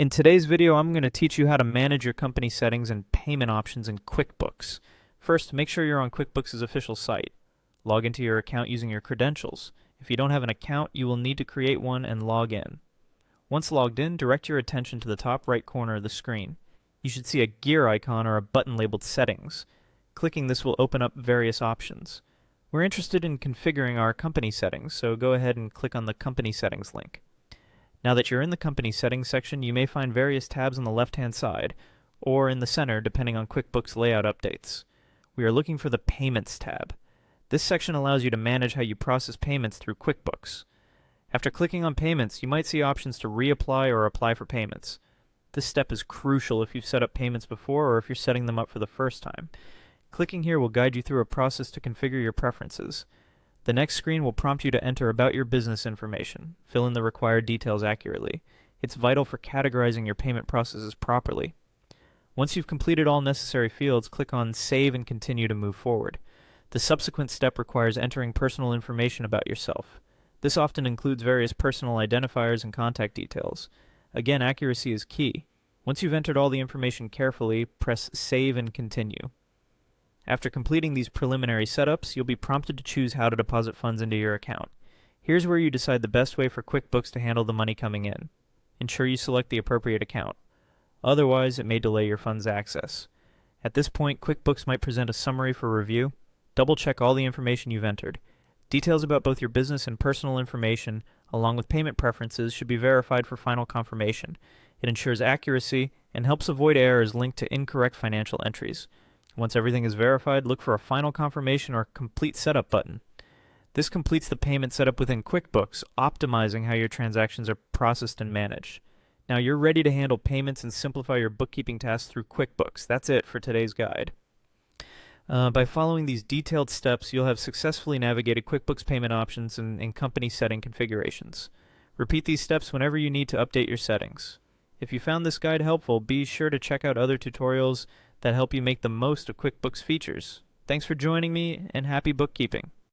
In today's video, I'm going to teach you how to manage your company settings and payment options in QuickBooks. First, make sure you're on QuickBooks' official site. Log into your account using your credentials. If you don't have an account, you will need to create one and log in. Once logged in, direct your attention to the top right corner of the screen. You should see a gear icon or a button labeled Settings. Clicking this will open up various options. We're interested in configuring our company settings, so go ahead and click on the Company Settings link. Now that you're in the Company Settings section, you may find various tabs on the left-hand side, or in the center depending on QuickBooks layout updates. We are looking for the Payments tab. This section allows you to manage how you process payments through QuickBooks. After clicking on Payments, you might see options to reapply or apply for payments. This step is crucial if you've set up payments before or if you're setting them up for the first time. Clicking here will guide you through a process to configure your preferences. The next screen will prompt you to enter about your business information. Fill in the required details accurately. It's vital for categorizing your payment processes properly. Once you've completed all necessary fields, click on Save and Continue to move forward. The subsequent step requires entering personal information about yourself. This often includes various personal identifiers and contact details. Again, accuracy is key. Once you've entered all the information carefully, press Save and Continue. After completing these preliminary setups, you'll be prompted to choose how to deposit funds into your account. Here's where you decide the best way for QuickBooks to handle the money coming in. Ensure you select the appropriate account. Otherwise, it may delay your funds' access. At this point, QuickBooks might present a summary for review. Double-check all the information you've entered. Details about both your business and personal information, along with payment preferences, should be verified for final confirmation. It ensures accuracy and helps avoid errors linked to incorrect financial entries. Once everything is verified, look for a final confirmation or complete setup button. This completes the payment setup within QuickBooks, optimizing how your transactions are processed and managed. Now you're ready to handle payments and simplify your bookkeeping tasks through QuickBooks. That's it for today's guide. By following these detailed steps, you'll have successfully navigated QuickBooks payment options and company setting configurations. Repeat these steps whenever you need to update your settings. If you found this guide helpful, be sure to check out other tutorials that help you make the most of QuickBooks features. Thanks for joining me, and happy bookkeeping.